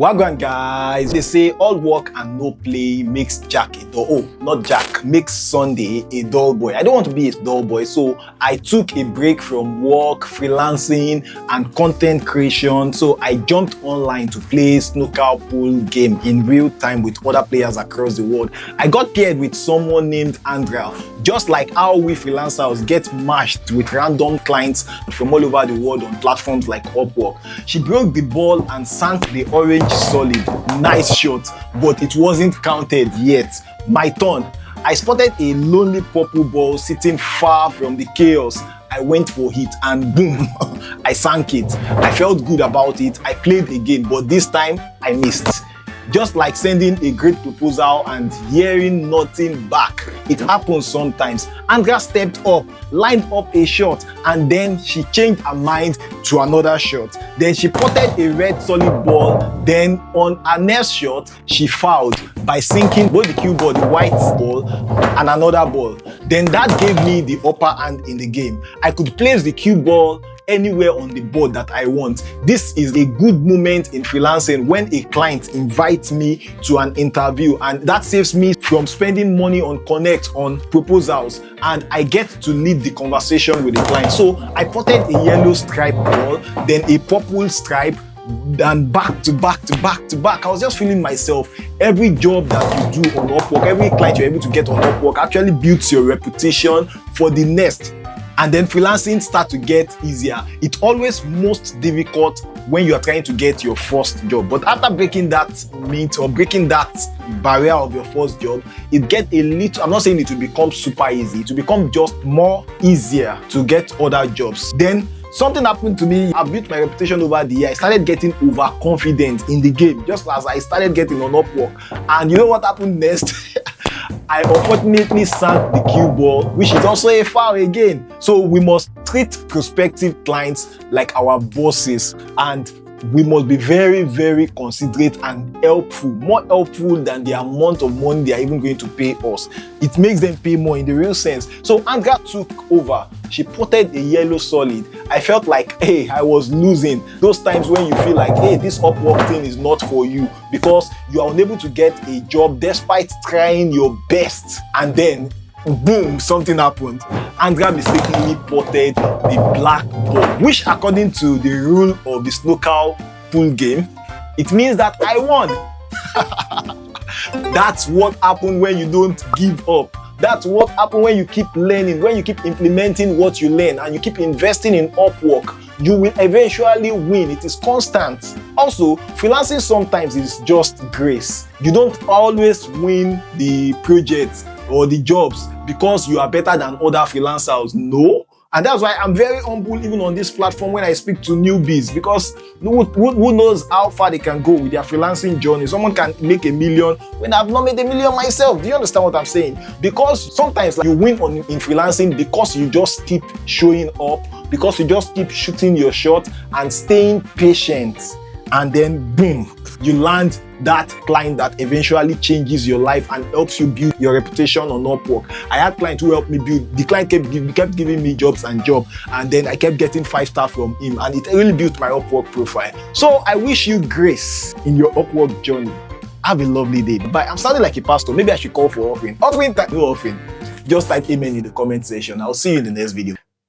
Wagwan guys, they say all work and no play makes Jack a dull. Oh, not Jack, makes Sunday a dull boy. I don't want to be a dull boy, so I took a break from work, freelancing, and content creation. So I jumped online to play snooker pool game in real time with other players across the world. I got paired with someone named Andra, just like how we freelancers get matched with random clients from all over the world on platforms like Upwork. She broke the ball and sank the orange solid. Nice shot, but it wasn't counted yet. My turn. I spotted a lonely purple ball sitting far from the chaos. I went for it and boom, I sank it. I felt good about it. I played again, but this time I missed. Just like sending a great proposal and hearing nothing back. It happens sometimes. Andra stepped up, lined up a shot, and then she changed her mind to another shot. Then she potted a red solid ball. Then on her next shot, she fouled by sinking both the cue ball, the white ball, and another ball. Then that gave me the upper hand in the game. I could place the cue ball anywhere on the board that I want. This is a good moment in freelancing when a client invites me to an interview, and that saves me from spending money on connect, on proposals, and I get to lead the conversation with the client. So I potted a yellow stripe ball, then a purple stripe, and back to back to back to back. I was just feeling myself. Every job that you do on Upwork, every client you're able to get on Upwork actually builds your reputation for the next. And then freelancing starts to get easier. It's always most difficult when you are trying to get your first job. But after breaking that myth or breaking that barrier of your first job, it gets a little, I'm not saying it will become super easy, it will become just more easier to get other jobs. Then something happened to me. I built my reputation over the year. I started getting overconfident in the game, just as I started getting on Upwork. And you know what happened next? I unfortunately sank the cue ball, which is also a foul again. So we must treat prospective clients like our bosses, and we must be very, very considerate and helpful, more helpful than the amount of money they are even going to pay us. It makes them pay more in the real sense. So Andra took over. She potted a yellow solid. I felt like, hey, I was losing. Those times when you feel like, hey, this Upwork thing is not for you because you are unable to get a job despite trying your best. And then, boom, something happened. Andra mistakenly potted the black ball, which according to the rule of the snooker pool game, it means that I won. That's what happens when you don't give up. That's what happens when you keep learning, when you keep implementing what you learn and you keep investing in Upwork. You will eventually win. It is constant. Also, freelancing sometimes is just grace. You don't always win the projects or the jobs because you are better than other freelancers. No. And that's why I'm very humble even on this platform when I speak to newbies, because who knows how far they can go with their freelancing journey. Someone can make $1 million when I've not made $1 million myself. Do you understand what I'm saying? Because sometimes you win in freelancing because you just keep showing up, because you just keep shooting your shot and staying patient. And then boom, you land that client that eventually changes your life and helps you build your reputation on Upwork. I had clients who helped me build. The client kept giving me jobs, and then I kept getting 5-star from him, and it really built my Upwork profile. So I wish you grace in your Upwork journey. Have a lovely day. Bye. I'm sounding like a pastor. Maybe I should call for offering. Offering time, no offering. Just type amen in the comment section. I'll see you in the next video.